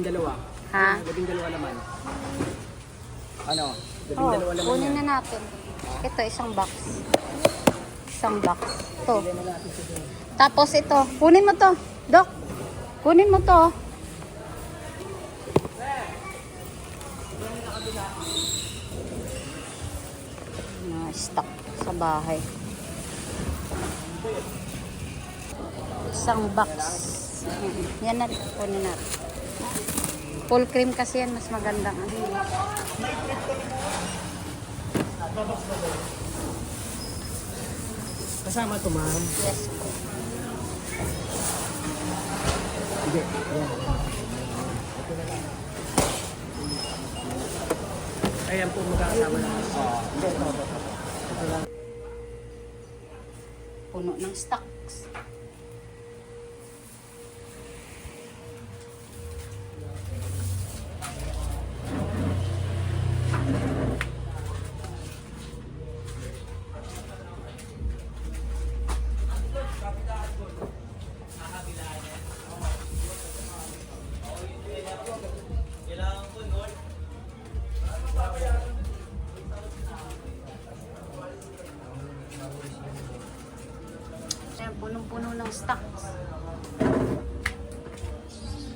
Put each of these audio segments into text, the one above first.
12. Ha? 12 naman. Ano? 12 Oh, naman kunin yan. na natin. Ito, isang box. Isang box. Ito. Tapos ito. Kunin mo to. Dok. Kunin mo to. Na-stock sa bahay. Isang box. Yan na. Kunin natin. Full cream kasi yan. Mas maganda. Kasama to, ma'am. Yes po. Hindi. Yan. Ayan po magkakasama na. Hindi. Ito lang. Puno ng stocks. Ayan, punong-puno ng stocks.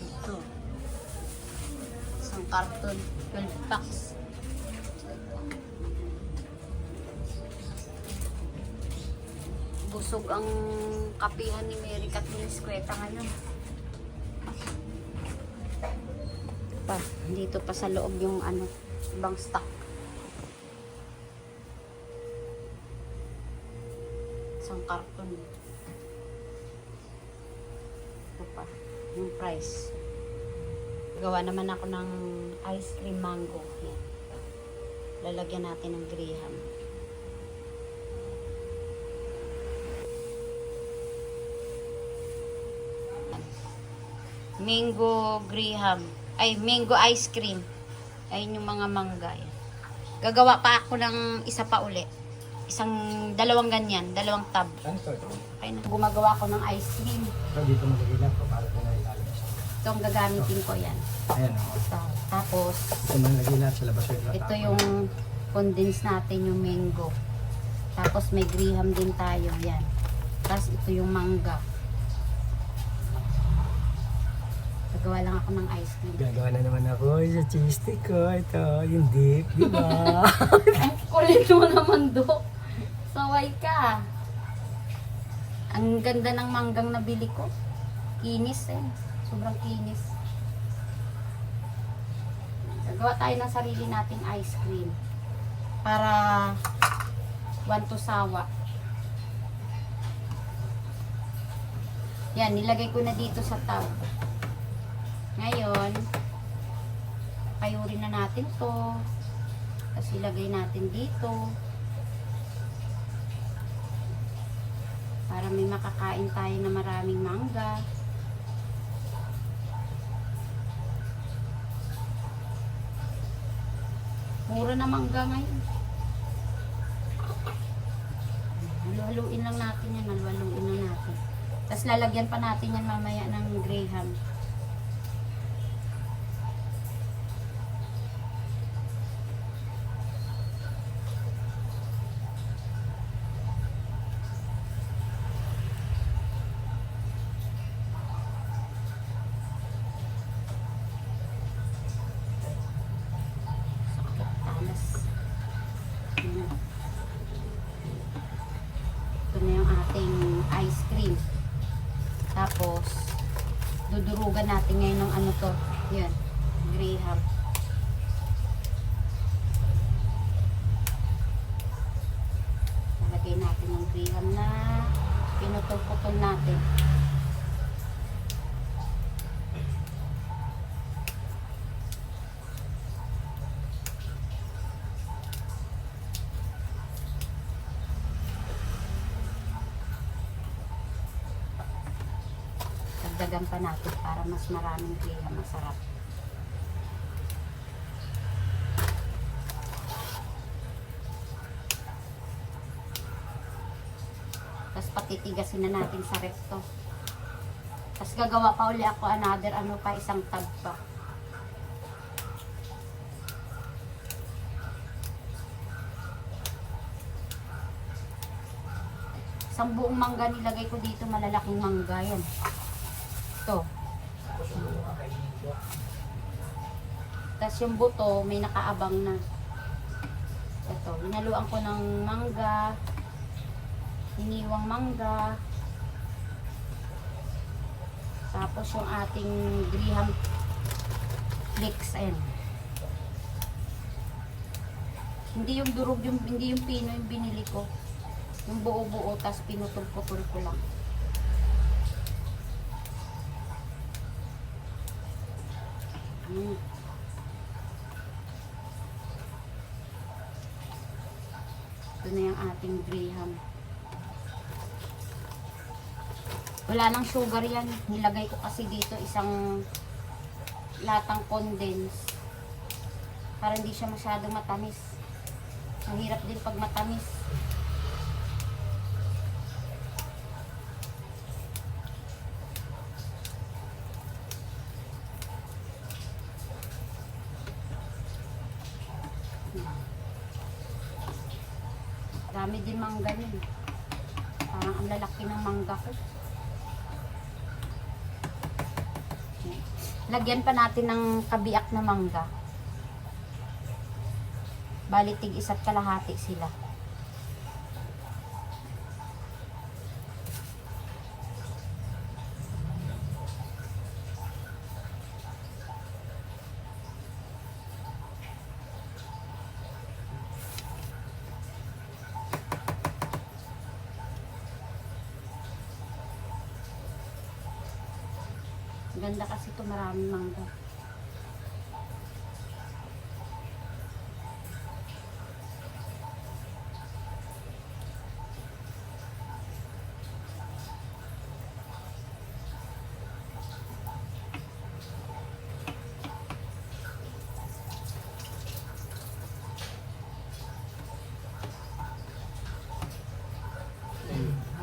Ito. Isang carton, 12 packs. Busog ang kapihan ni Mary Kathleen Escueta ngayon. Pa, dito pa sa loob yung ano, ibang stock. Isang carton. Ito pa, yung price. Gawa naman ako ng ice cream mango. Yan. Lalagyan natin ng graham. Mango graham. Ay, mango ice cream. Ayun yung mga mangga. Yan. Gagawa pa ako ng isa pa uli. Dalawang ganyan, dalawang tab. Ano to? Okay na. Gumagawa ako ng ice cream. So, dito magagilap ko para po na ilalabas. Ito ang gagamitin ko yan. Ayan o. Ito. Tapos, Ito man nagilap sa labas. ito yung condense natin, yung mango. Tapos may graham din tayo, yan. Tapos ito yung mangga. Gagawa lang ako ng ice cream. Gagawa na naman ako sa cheese stick ko. Ito, yung dip, di ba? Kulit mo naman, Dok. Saway ka. Ang ganda ng manggang nabili ko. Kinis eh. Sobrang kinis. Gagawa tayo ng sarili nating ice cream. Para one to sawa. Yan, nilagay ko na dito sa tub. Ngayon, payurin na natin to. Tapos ilagay natin dito. Para may makakain tayo na maraming mangga. Mura na mangga ngayon. Halu-haluin lang natin yan. Halu-haluin lang natin. Tapos lalagyan pa natin yan mamaya ng graham. Ito na yung ating ice cream. Tapos, dudurugan natin ngayon ng ano to. Yan, graham. Nalagay natin ng graham na pinutol-putol natin. Dagdagan pa natin para mas maraming graham, masarap. Tapos patitigasin na natin sa ref to. Tapos gagawa pa uli ako another isang tub pa. Isang buong mangga nilagay ko dito, malalaking mangga yan. Ito. Tapos yung buto, may nakaabang na. Ito, hinaluan ko ng mangga, hiniwang mangga, tapos yung ating graham flakes, ayan. Hindi yung durog, hindi yung pino yung binili ko. Yung buo-buo, tapos pinutol-putol ko lang. Ito na yung ating graham. Wala nang sugar yan. Nilagay ko kasi dito isang latang condense. Para hindi siya masyado matamis. Mahirap din pag matamis. Dami din mangga yun. Parang ang lalaki ng mangga ko. Lagyan pa natin ng kabiak na mangga. Bali tig isa't kalahati sila. Ganda kasi ito, maraming mangga.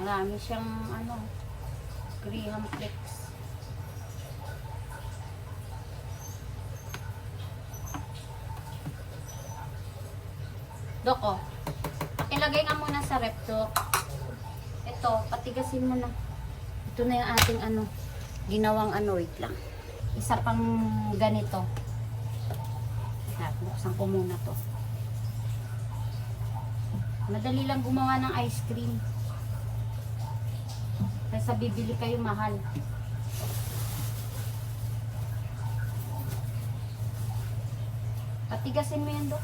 Marami siyang graham flakes. Doko, pakilagay nga muna sa rep to. Ito, patigasin mo na. Ito na yung ating ginawang wait lang. Isa pang ganito. Buksan ko muna to. Madali lang gumawa ng ice cream. Kaysa bibili kayo mahal. Patigasin mo yan, Dok.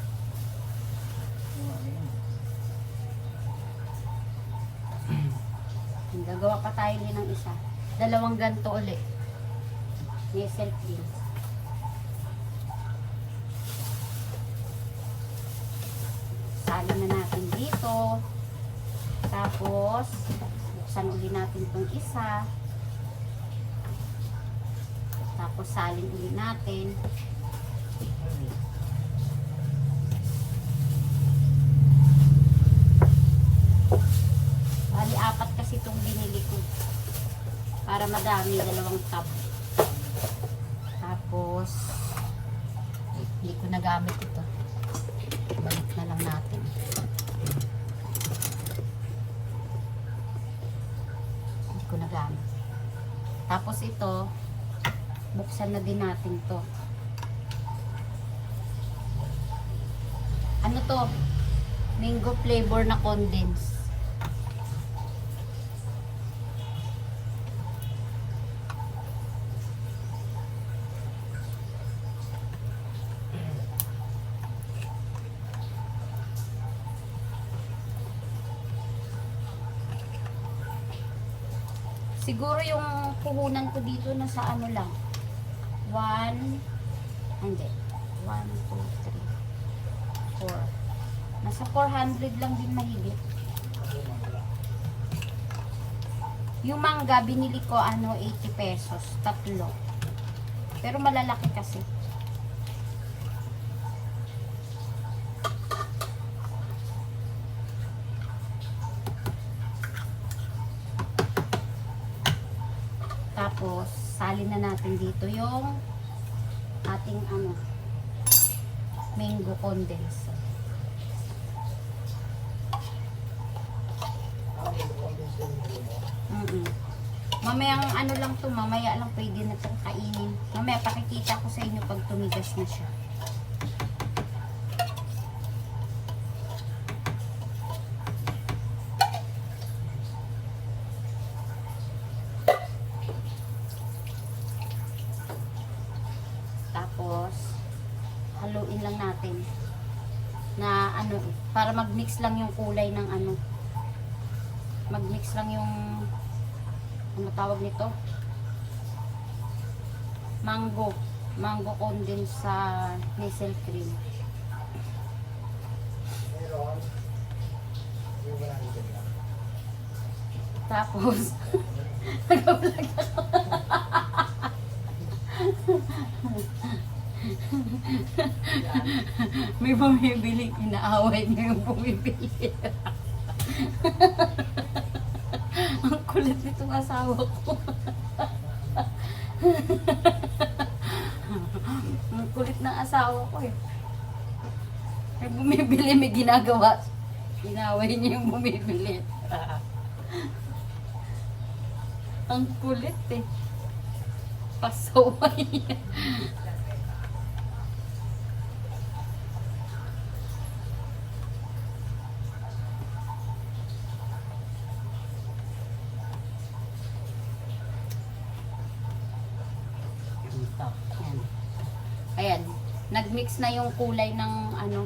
Gagawa pa tayo din ng isa. 2 ganto ulit. Nestle beans. Salin na natin dito. Tapos, buksan ulit natin itong isa. Tapos, salin ulit natin. Bali, 4 kasi itong binili ko. Para madami, 2 tub. Tapos, hindi ko nagamit ito. Balik na lang natin. Hindi ko nagamit. Tapos ito, buksan na din natin to. Ano to? Mango flavor na condense. Siguro yung puhunan ko dito na sa lang. 1, 2, 3, 4. Nasa 400 lang din mahigit. Yung mangga, binili ko 80 pesos. 3. Pero malalaki kasi. Tapos, salin na natin dito yung ating mango condense. Mamayang ano lang to, mamaya lang pwede na itong kainin. Mamaya pakikita ko sa inyo pag tumigas na siya. Tapos, haluin lang natin. Na ano, para mag-mix lang yung kulay ng ano. Mag-mix lang yung ano tawag nito? Mango condensed sa Nestle cream. Tapos nag-vlog ako. May bumibili, inaaway niya yung bumibili. Ang kulit nitong asawa ko. Ang kulit ng asawa ko eh. May bumibili, may ginagawa. Inaway niya yung bumibili. Ang kulit eh. Pasaway. Ayan, nagmix na yung kulay ng ano,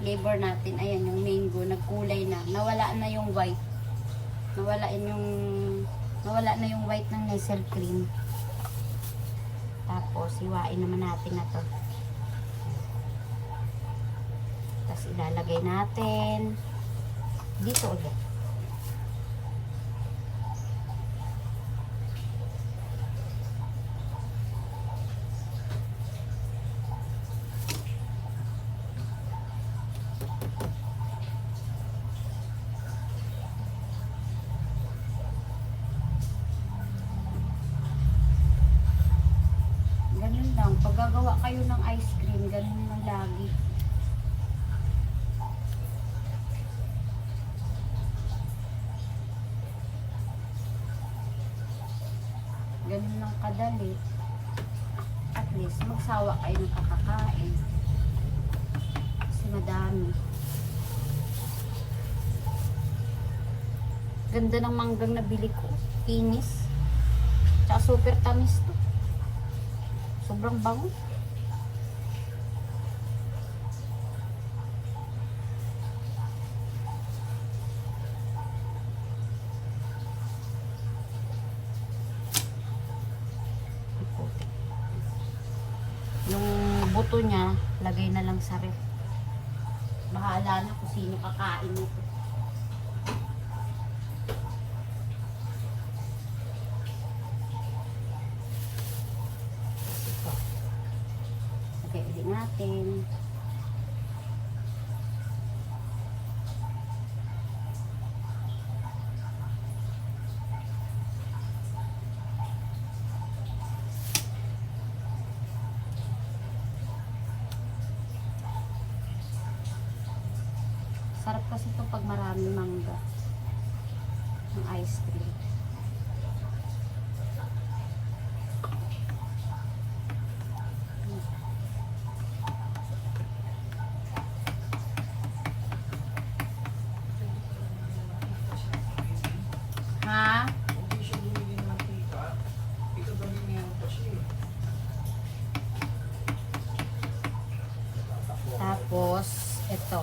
flavor natin. Ayan, yung mango, nagkulay na. Nawala na yung white. Nawala na yung white ng Nestle cream. Tapos, hiwain naman natin na to. Tapos, ilalagay natin dito ulit. Ganun lang. Pag gagawa kayo ng ice cream, ganun lang lagi. Ganun lang kadali. At least, magsawa kayo ng kakakain. Kasi madami. Ganda ng manggang nabili ko. Inis. Tsaka super tamis to. Sobrang bango. Yung buto niya, lagay na lang sa ref. Bahala na kung sino kakain nito. Lagay natin. Sarap kasi ito pag maraming mangga. Ng ice cream. Ha? Tapos, ito.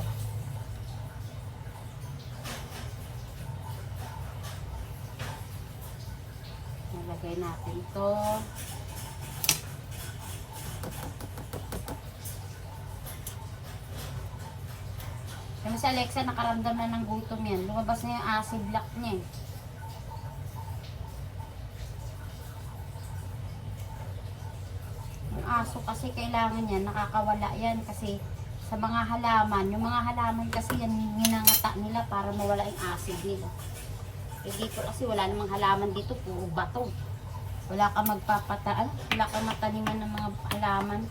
Nalagay natin ito. Kaya si Alexa nakaramdam na ng gutom yan. Lumabas na yung acid block niya eh. Yung aso kasi kailangan yan, nakakawala yan kasi sa mga halaman, yung mga halaman kasi yan ginangata nila para mawala yung acid nila. Eh dito kasi wala namang halaman dito, puro bato. Wala kang magpapataan, wala kang mataniman ng mga halaman.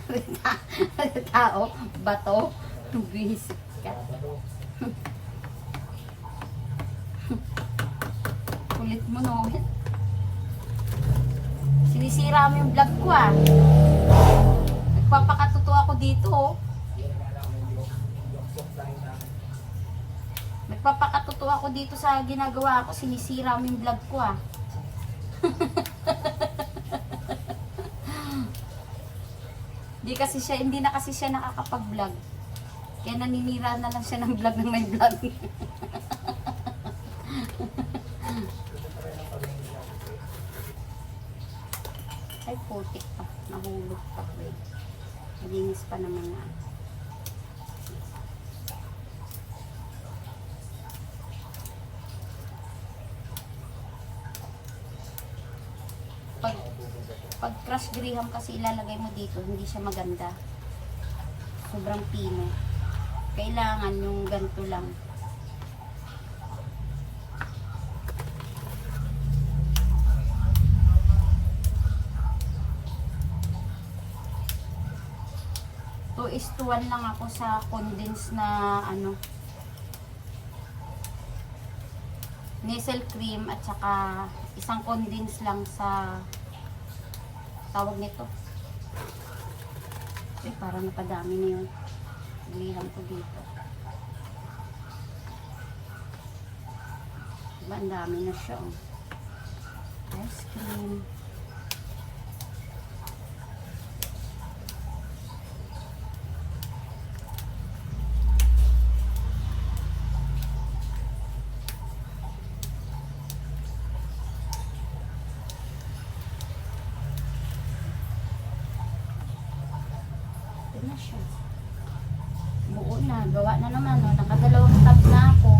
Rita, tao, bato, visit ka. Kulit mo, no? Sinisira mo yung vlog ko, ah. Nagpapakatuto ako dito, oh. Nagpapakatuto ako dito sa ginagawa ko. Sinisira mo yung vlog ko, ah. Hindi na kasi siya nakakapag-vlog. Kaya naninira na lang siya ng vlog ng may vlog. Ay, putik pa. Nahulog pa. Malinis pa naman na. Pag crush graham kasi ilalagay mo dito, hindi siya maganda. Sobrang pino. Kailangan yung ganito lang. To is to 1 lang ako sa condense na ano, Nestle cream at saka isang condense lang sa tawag nito. Eh, parang napadami na yun. Ilihan ko dito. Diba, ang dami na siya. Oh. Ice cream. Na siya. Buo na. Gawa na naman. No? Nakadalawang tab na ako.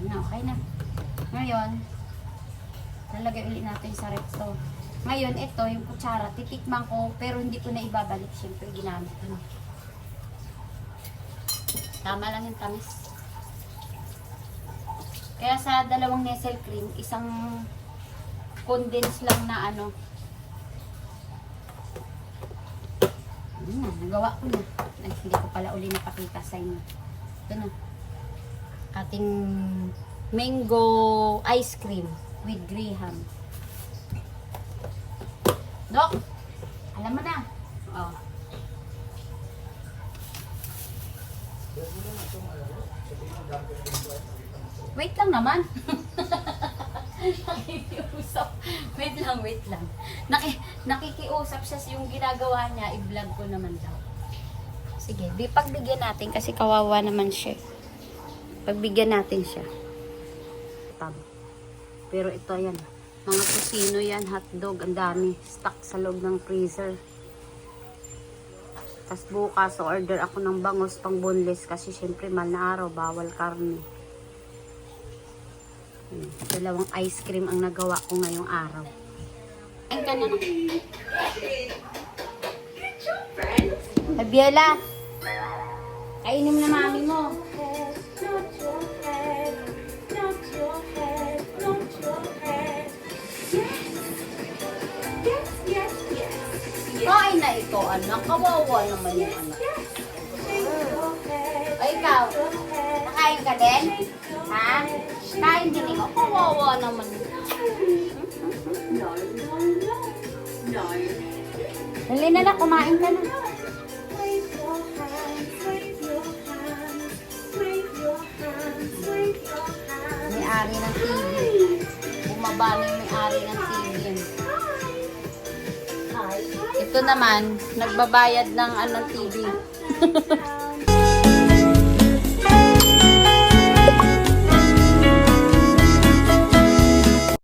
Na, okay na. Ngayon, lalagay ulit natin sa Repso. Ngayon, ito, yung kutsara, titikman ko, pero hindi ko na ibabalik. Siyempre, ginamit ko na. Tama lang yung tamis. Kaya sa dalawang Nestle cream, isang condense lang na ano, nagawa ko na. Ay, hindi ko pala uli napakita sa inyo. Ito na. Ating mango ice cream with graham. Dok, alam mo na. Oh. Wait lang naman. Nakikiusap. Wait lang. Nakikiusap siya yung ginagawa niya, i-vlog ko naman daw. Sige, pagbigyan natin kasi kawawa naman siya. Pagbigyan natin siya. Tab. Pero ito yan. Mga tusino yan, hotdog, ang dami. Stock sa loob ng freezer. Tapos bukas, order ako ng bangos pang boneless kasi syempre mahal na araw, bawal karne. Dalawang ice cream ang nagawa ko ngayong araw. Kain ka na. Abiela, kainin na mami mo. Kain na ito, anak. Kawawa naman yung anak. Ay, ikaw, nakain ka din? Ha? Kain din ikaw. Kawawa naman. Dali na lang, kumain ka na. May-ari ng TV. Bumaba na yung may-ari ng TV. Ito naman, nagbabayad ng TV.